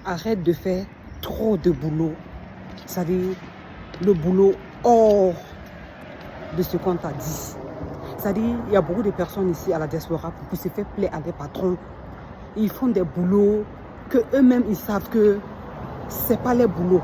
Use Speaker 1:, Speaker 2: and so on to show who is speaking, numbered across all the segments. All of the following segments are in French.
Speaker 1: arrête de faire trop de boulot. C'est-à-dire le boulot hors de ce qu'on t'a dit. C'est-à-dire, il y a beaucoup de personnes ici à la diaspora qui se font plaisir à des patrons. Ils font des boulots que eux-mêmes ils savent que c'est pas leur boulot.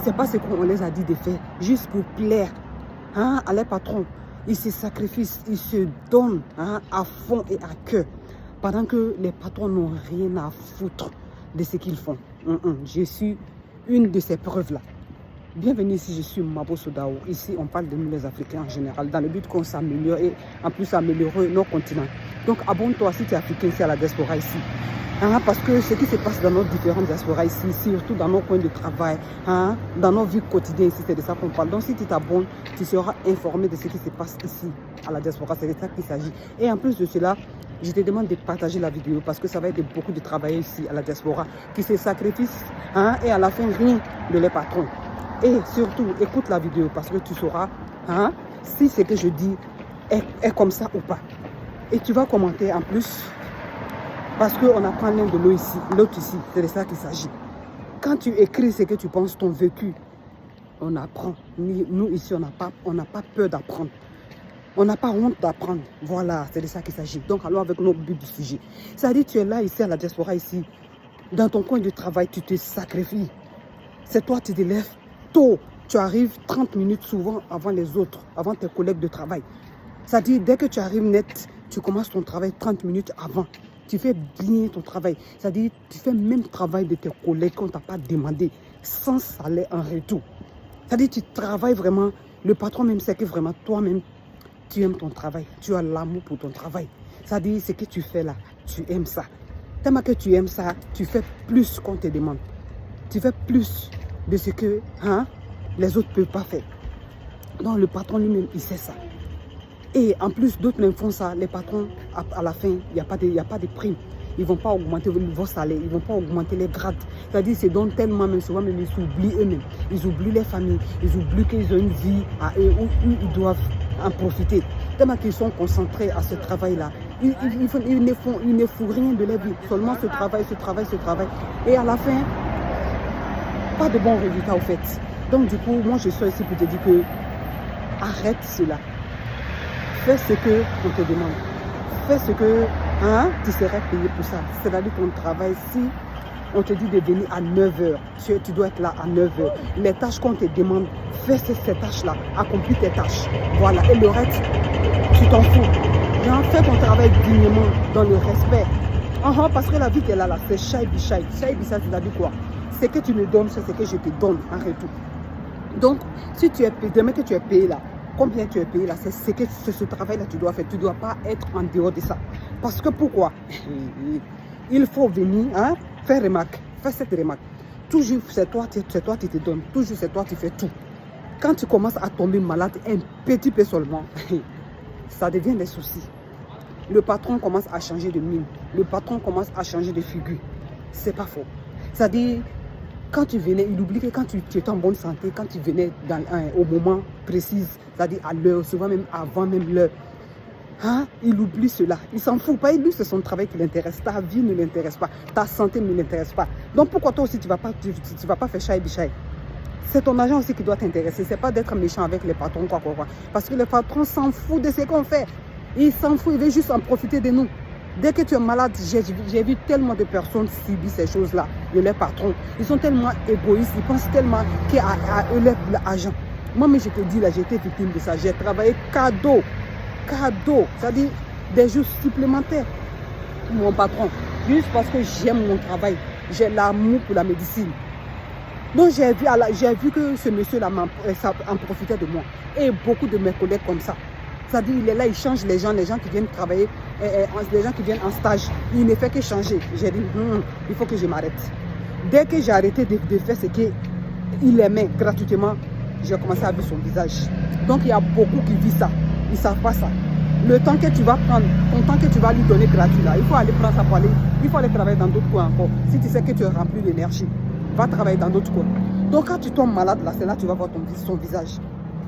Speaker 1: C'est pas ce qu'on les a dit de faire, juste pour plaire à les patrons. Ils se sacrifient, ils se donnent à fond et à cœur. Pendant que les patrons n'ont rien à foutre de ce qu'ils font. Je suis une de ces preuves-là. Bienvenue ici, je suis Mabo Sodao. Ici, on parle de nous les Africains en général, dans le but qu'on s'améliore et en plus améliorer nos continents. Donc abonne-toi si tu es africain ici à la diaspora ici. Parce que ce qui se passe dans nos différentes diasporas ici, surtout dans nos coins de travail, dans nos vies quotidiennes ici, c'est de ça qu'on parle. Donc si tu t'abonnes, tu seras informé de ce qui se passe ici à la diaspora, c'est de ça qu'il s'agit. Et en plus de cela, je te demande de partager la vidéo parce que ça va aider beaucoup de travailleurs ici à la diaspora qui se sacrifient et à la fin rien de les patrons. Et surtout, écoute la vidéo parce que tu sauras si ce que je dis est comme ça ou pas. Et tu vas commenter en plus parce qu'on apprend l'un de l'autre ici. C'est de ça qu'il s'agit. Quand tu écris ce que tu penses, ton vécu, on apprend. Nous ici, on n'a pas peur d'apprendre. On n'a pas honte d'apprendre. Voilà, c'est de ça qu'il s'agit. Donc, allons avec nos buts du sujet. C'est-à-dire, tu es là ici à la diaspora ici. Dans ton coin de travail, tu te sacrifies. C'est toi, tu te lèves tôt. Tu arrives 30 minutes souvent avant les autres, avant tes collègues de travail. C'est-à-dire, dès que tu arrives net, tu commences ton travail 30 minutes avant. Tu fais bien ton travail. C'est-à-dire, tu fais même le travail de tes collègues qu'on ne t'a pas demandé, sans salaire en retour. C'est-à-dire, tu travailles vraiment. Le patron même sait que vraiment, toi-même, tu aimes ton travail. Tu as l'amour pour ton travail. C'est-à-dire, ce que tu fais là, tu aimes ça. Tellement que tu aimes ça, tu fais plus qu'on te demande. Tu fais plus de ce que les autres ne peuvent pas faire. Donc, le patron lui-même, il sait ça. Et en plus, d'autres même font ça. Les patrons, à la fin, il n'y a pas de prime. Ils ne vont pas augmenter vos salaires. Ils ne vont pas augmenter les grades. C'est-à-dire, c'est donc tellement, même souvent, même, ils s'oublient eux-mêmes. Ils oublient les familles. Ils oublient qu'ils ont une vie à eux où ils doivent en profiter. Tellement qu'ils sont concentrés à ce travail-là. Ils ne font rien de leur vie. Seulement ce travail. Et à la fin, pas de bons résultats, au fait. Donc, du coup, moi, je suis ici pour te dire que arrête cela. Fais ce qu'on te demande. Fais ce que tu serais payé pour ça. C'est-à-dire ton travail, si on te dit de venir à 9h, tu dois être là à 9h. Les tâches qu'on te demande, fais ces tâches-là. Accomplis tes tâches. Voilà. Et le reste, tu t'en fous. Fais ton travail dignement, dans le respect. Parce que la vie qu'elle a là, c'est shai-bi-shai. Shai-bi-shai, c'est-à-dire quoi? Ce que tu me donnes, c'est ce que je te donne en retour. Donc, si tu es payé, demain que tu es payé là, combien tu es payé là, c'est ce travail-là que tu dois faire. Tu ne dois pas être en dehors de ça. Parce que pourquoi? Il faut venir faire remarque. Fais cette remarque. Toujours, c'est toi qui te donnes. Toujours, c'est toi qui fais tout. Quand tu commences à tomber malade, un petit peu seulement, ça devient des soucis. Le patron commence à changer de mine. Le patron commence à changer de figure. C'est pas faux. C'est-à-dire, quand tu venais, il oublie que quand tu étais en bonne santé, quand tu venais au moment précis, c'est-à-dire à l'heure, souvent même avant même l'heure, il oublie cela. Il s'en fout pas. Lui, c'est son travail qui l'intéresse. Ta vie ne l'intéresse pas. Ta santé ne l'intéresse pas. Donc pourquoi toi aussi, tu vas pas faire chai-bi-chai? C'est ton argent aussi qui doit t'intéresser. C'est pas d'être méchant avec les patrons, quoi. Parce que les patrons s'en foutent de ce qu'on fait. Ils s'en foutent. Ils veulent juste en profiter de nous. Dès que tu es malade, j'ai vu tellement de personnes subir ces choses-là, de leurs patrons. Ils sont tellement égoïstes, ils pensent tellement qu'à eux l'argent. Moi-même, je te dis, là, j'ai été victime de ça. J'ai travaillé cadeau, c'est-à-dire des jours supplémentaires pour mon patron. Juste parce que j'aime mon travail, j'ai l'amour pour la médecine. Donc, j'ai vu que ce monsieur-là en profitait de moi. Et beaucoup de mes collègues comme ça. C'est-à-dire, il est là, il change les gens qui viennent travailler, les gens qui viennent en stage. Il ne fait que changer. J'ai dit, il faut que je m'arrête. Dès que j'ai arrêté de faire ce qu'il aimait gratuitement, j'ai commencé à voir son visage. Donc, il y a beaucoup qui vivent ça. Ils ne savent pas ça. Le temps que tu vas prendre, ton temps que tu vas lui donner gratuit, là, il faut aller prendre ça pour aller. Il faut aller travailler dans d'autres coins encore. Si tu sais que tu es rempli d'énergie, va travailler dans d'autres coins. Donc, quand tu tombes malade, là, c'est là que tu vas voir son visage.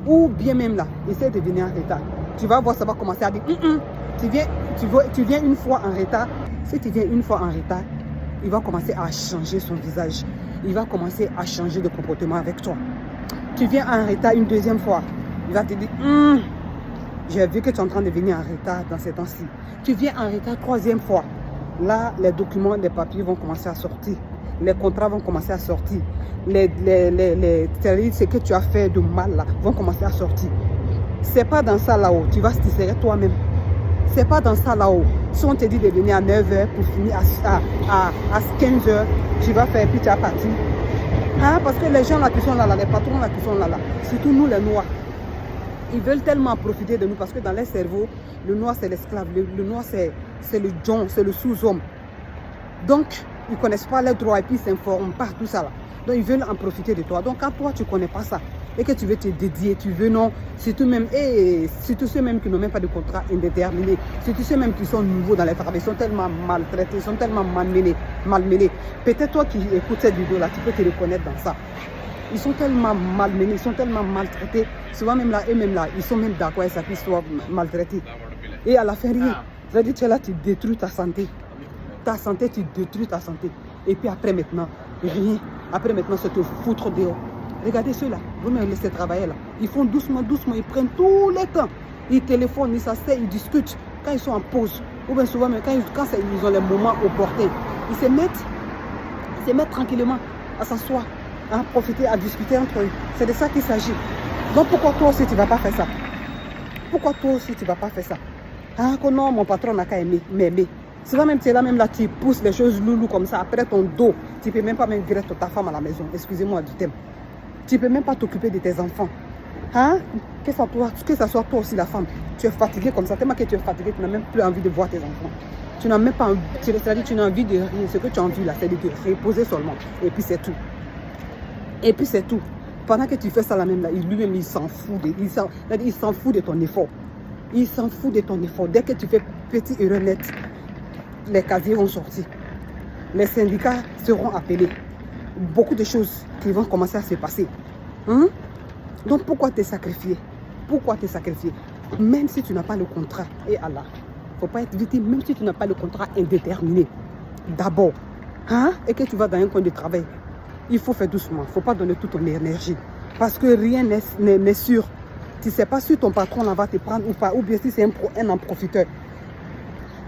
Speaker 1: Ou bien même là, essaie de venir en retard. Tu vas voir, ça va commencer à dire, tu viens une fois en retard. Si tu viens une fois en retard, il va commencer à changer son visage. Il va commencer à changer de comportement avec toi. Tu viens en retard une deuxième fois. Il va te dire, j'ai vu que tu es en train de venir en retard dans ces temps-ci. Tu viens en retard troisième fois. Là, les documents, les papiers vont commencer à sortir. Les contrats vont commencer à sortir. Ce que tu as fait de mal là, vont commencer à sortir. C'est pas dans ça là-haut. Tu vas se tirer toi-même. C'est pas dans ça là-haut. Si on te dit de venir à 9h pour finir à 15h, tu vas faire puis tu as parti. Hein? Parce que les gens là qui sont là, les patrons là qui sont là, surtout nous les noirs, ils veulent tellement profiter de nous parce que dans leur cerveau, le noir c'est l'esclave, le noir c'est le John, c'est le sous-homme. Donc, ils ne connaissent pas leurs droits et puis ils s'informent pas, tout ça là. Donc, ils veulent en profiter de toi. Donc, quand toi, tu ne connais pas ça et que tu veux te dédier, tu veux non, surtout même, et surtout ceux même qui n'ont même pas de contrat indéterminé, surtout ceux même qui sont nouveaux dans les travaux, ils sont tellement maltraités, ils sont tellement malmenés. Peut-être toi qui écoutes cette vidéo là, tu peux te reconnaître dans ça. Ils sont tellement malmenés, ils sont tellement maltraités. Souvent même là, eux-mêmes là, ils sont même d'accord avec ça qu'ils soient maltraités. Et à la fin, rien. C'est-à-dire que tu es là, tu détruis ta santé. Ta santé, tu détruis ta santé. Et puis après maintenant, rien. Après maintenant, c'est te foutre dehors. Regardez ceux-là, vous me laissez travailler là. Ils font doucement, doucement, ils prennent tous les temps. Ils téléphonent, ils s'asseyent, ils discutent. Quand ils sont en pause, ou bien souvent, quand ils ont les moments opportuns, ils se mettent tranquillement à s'asseoir, à profiter, à discuter entre eux. C'est de ça qu'il s'agit. Donc pourquoi toi aussi tu ne vas pas faire ça? Pourquoi toi aussi tu ne vas pas faire ça? Ah, que non, mon patron n'a qu'à m'aimer. C'est même tu es là, même là, tu pousses les choses loulou comme ça, après ton dos. Tu ne peux même pas même gérer ta femme à la maison. Excusez-moi du thème. Tu ne peux même pas t'occuper de tes enfants. Hein? Que ça soit toi aussi la femme. Tu es fatigué comme ça. Tellement que tu es fatigué, tu n'as même plus envie de voir tes enfants. Tu n'as même pas envie, c'est-à-dire tu n'as envie de rien. Ce que tu as envie là, c'est de te reposer seulement. Et puis c'est tout. Et puis c'est tout. Pendant que tu fais ça là même là, lui-même il s'en fout. Il s'en fout de ton effort. Il s'en fout de ton effort. Dès que tu fais petit erreur net, les casiers vont sortir. Les syndicats seront appelés. Beaucoup de choses qui vont commencer à se passer. Hein? Donc pourquoi te sacrifier? Pourquoi te sacrifier? Même si tu n'as pas le contrat, et Allah, il ne faut pas être victime, même si tu n'as pas le contrat indéterminé. D'abord, hein? Et que tu vas dans un coin de travail, il faut faire doucement. Il ne faut pas donner toute ton énergie. Parce que rien n'est sûr. Tu ne sais pas si ton patron là, va te prendre ou pas, ou bien si c'est un en profiteur.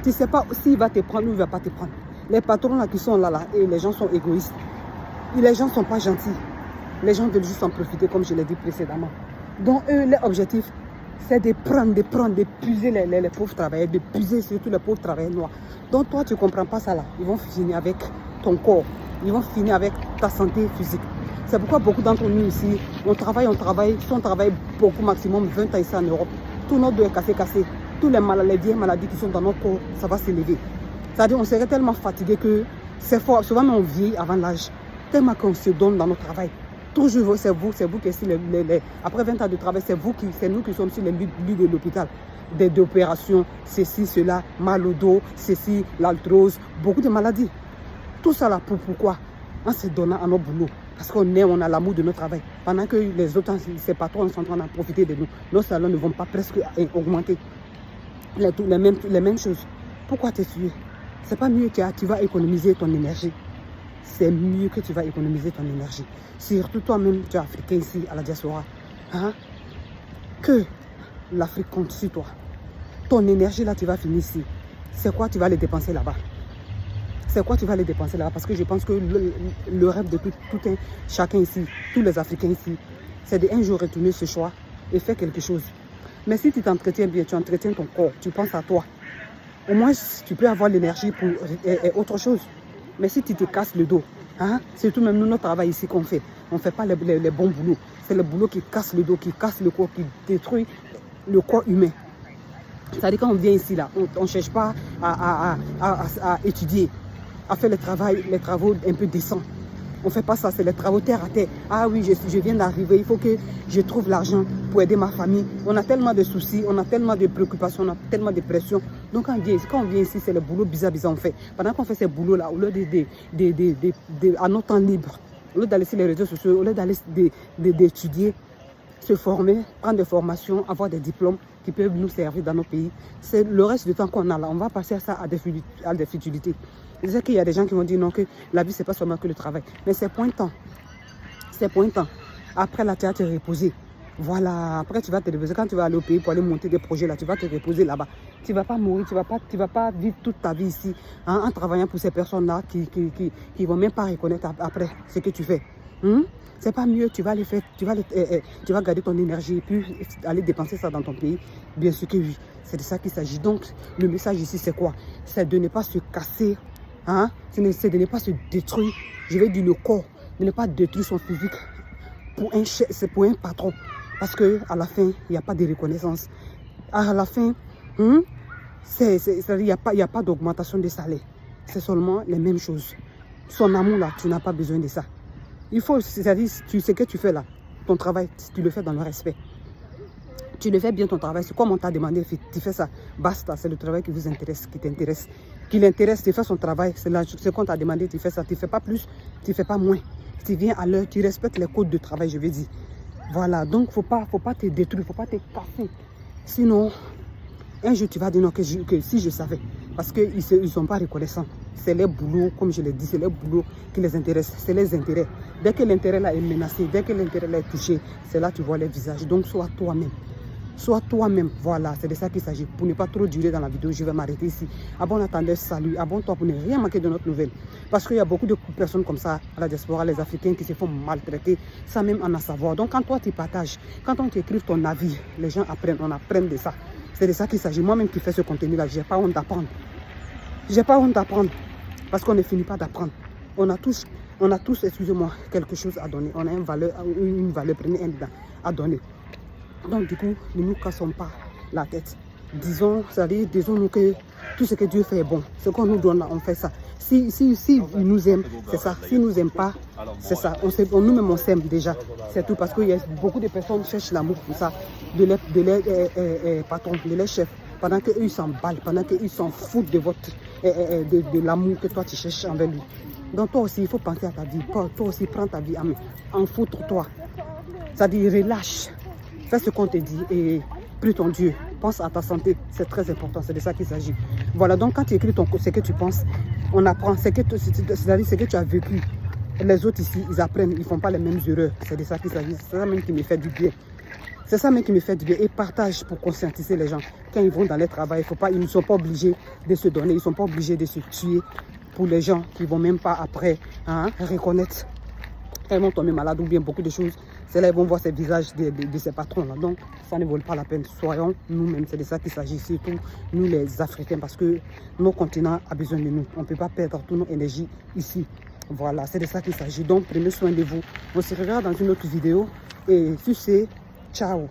Speaker 1: Tu ne sais pas s'il va te prendre ou il ne va pas te prendre. Les patrons là qui sont là, et les gens sont égoïstes. Et les gens ne sont pas gentils. Les gens veulent juste en profiter, comme je l'ai dit précédemment. Donc, eux, leur objectif, c'est de prendre, d'épuiser les pauvres travailleurs, d'épuiser surtout les pauvres travailleurs noirs. Donc, toi, tu ne comprends pas ça là. Ils vont finir avec ton corps. Ils vont finir avec ta santé physique. C'est pourquoi beaucoup d'entre nous ici, on travaille, si on travaille beaucoup, maximum 20 ans ici en Europe, tout notre dos est cassé. Tous les vieilles maladies qui sont dans notre corps, ça va s'élever. C'est-à-dire on serait tellement fatigué que c'est fort. Souvent, on vieillit avant l'âge. Tellement qu'on se donne dans notre travail. Toujours, c'est vous qui êtes après 20 ans de travail, c'est nous qui sommes sur les lits de l'hôpital. Des opérations, ceci, cela, mal au dos, ceci, l'arthrose, beaucoup de maladies. Tout ça là, pourquoi? En se donnant à nos boulots. Parce on a l'amour de notre travail. Pendant que les autres, ces patrons sont en train d'en profiter de nous. Nos salaires ne vont pas presque augmenter. Les mêmes choses. Pourquoi te fuir? C'est pas mieux que tu vas économiser ton énergie. C'est mieux que tu vas économiser ton énergie. Surtout toi-même, tu es africain ici à la diaspora. Hein? Que l'Afrique compte sur toi. Ton énergie là, tu vas finir ici. C'est quoi tu vas les dépenser là-bas? C'est quoi tu vas les dépenser là-bas? Parce que je pense que le rêve de chacun ici, tous les Africains ici, c'est d'un jour retourner ce choix et faire quelque chose. Mais si tu t'entretiens bien, tu entretiens ton corps, tu penses à toi, au moins tu peux avoir l'énergie pour autre chose. Mais si tu te casses le dos, hein, c'est tout même nous, notre travail ici qu'on fait. On ne fait pas les bons boulots. C'est le boulot qui casse le dos, qui casse le corps, qui détruit le corps humain. C'est-à-dire quand on vient ici, là, on ne cherche pas à étudier, à faire les travaux un peu décents. On ne fait pas ça, c'est les travaux terre à terre. Ah oui, je viens d'arriver, il faut que je trouve l'argent pour aider ma famille. On a tellement de soucis, on a tellement de préoccupations, on a tellement de pression. Donc quand on vient ici, c'est le boulot bizarre on fait. Pendant qu'on fait ces boulots-là, au lieu à notre temps libre, au lieu d'aller sur les réseaux sociaux, au lieu d'aller d'étudier, se former, prendre des formations, avoir des diplômes qui peuvent nous servir dans nos pays, c'est le reste du temps qu'on a là. On va passer à ça à des futilités. Je sais qu'il y a des gens qui vont dire non, que la vie, c'est pas seulement que le travail. Mais c'est pointant. C'est pointant. Après, là, tu vas te reposer. Voilà. Après, tu vas te reposer. Quand tu vas aller au pays pour aller monter des projets, là, tu vas te reposer là-bas. Tu ne vas pas mourir. Tu vas pas vivre toute ta vie ici en travaillant pour ces personnes-là qui ne vont même pas reconnaître après ce que tu fais. C'est pas mieux, tu vas les faire, tu vas garder ton énergie et puis aller dépenser ça dans ton pays. Bien sûr que oui, c'est de ça qu'il s'agit. Donc, le message ici, c'est quoi? C'est de ne pas se casser, c'est de ne pas se détruire, je vais dire le corps, de ne pas détruire son physique pour un chef, c'est pour un patron. Parce qu'à la fin, il n'y a pas de reconnaissance. À la fin, il n'y a pas d'augmentation de salaire. C'est seulement les mêmes choses. Son amour là, tu n'as pas besoin de ça. Il faut, c'est-à-dire, tu sais que tu fais là, ton travail, tu le fais dans le respect. Tu le fais bien ton travail, c'est comme on t'a demandé, tu fais ça, basta, c'est le travail qui vous intéresse, qui t'intéresse. Qui l'intéresse, tu fais son travail, c'est ce qu'on t'a demandé, tu fais ça, tu ne fais pas plus, tu ne fais pas moins. Tu viens à l'heure, tu respectes les codes de travail, je veux dire. Voilà, donc faut pas te détruire, faut pas te casser. Sinon, un jour tu vas dire non, que si je savais, parce qu'ils ne sont pas reconnaissants. C'est les boulots, comme je l'ai dit, c'est les boulots qui les intéressent, c'est les intérêts. Dès que l'intérêt là est menacé, dès que l'intérêt là est touché, c'est là que tu vois les visages. Donc sois toi-même. Sois toi-même, voilà, c'est de ça qu'il s'agit. Pour ne pas trop durer dans la vidéo, je vais m'arrêter ici. Abonne-toi, salut, abonne-toi pour ne rien manquer de notre nouvelle. Parce qu'il y a beaucoup de personnes comme ça à la diaspora, les Africains qui se font maltraiter, sans même en savoir. Donc quand toi tu partages, quand on t'écrit ton avis, les gens apprennent, on apprend de ça. C'est de ça qu'il s'agit. Moi-même qui fais ce contenu-là, je n'ai pas honte d'apprendre. Je n'ai pas honte d'apprendre. Parce qu'on ne finit pas d'apprendre. On a tous, excusez-moi, quelque chose à donner. On a une valeur, prenez un dedans, à donner. Donc du coup, ne nous cassons pas la tête. Disons-nous que tout ce que Dieu fait est bon. Ce qu'on nous donne là, on fait ça. Si il nous aime, c'est ça. S'il ne nous aime pas, c'est ça. Nous-mêmes, on s'aime déjà. C'est tout. Parce qu'il y a beaucoup de personnes qui cherchent l'amour pour ça. De leurs patrons, de leurs chefs. Pendant qu'eux, ils s'emballent. Pendant qu'ils s'en foutent de l'amour que toi, tu cherches envers lui. Donc toi aussi, il faut penser à ta vie. Toi aussi, prends ta vie en main. En foutre-toi. C'est-à-dire, relâche. Fais ce qu'on te dit et prie ton Dieu. Pense à ta santé, c'est très important, c'est de ça qu'il s'agit. Voilà, donc quand tu écris ce que tu penses, on apprend, c'est-à-dire ce que tu as vécu. Les autres ici, ils apprennent, ils ne font pas les mêmes erreurs. C'est de ça qu'il s'agit, c'est ça même qui me fait du bien. C'est ça même qui me fait du bien. Et partage pour conscientiser les gens. Quand ils vont dans leur travail, ils ne sont pas obligés de se donner, ils ne sont pas obligés de se tuer pour les gens qui ne vont même pas après reconnaître. Quand ils vont tomber malades ou bien beaucoup de choses, c'est là qu'ils vont voir ces visages de ces patrons-là. Donc, ça ne vaut pas la peine. Soyons nous-mêmes. C'est de ça qu'il s'agit, surtout nous les Africains, parce que nos continents ont besoin de nous. On ne peut pas perdre toute nos énergies ici. Voilà, c'est de ça qu'il s'agit. Donc, prenez soin de vous. On se reverra dans une autre vidéo. Et sur ce, ciao.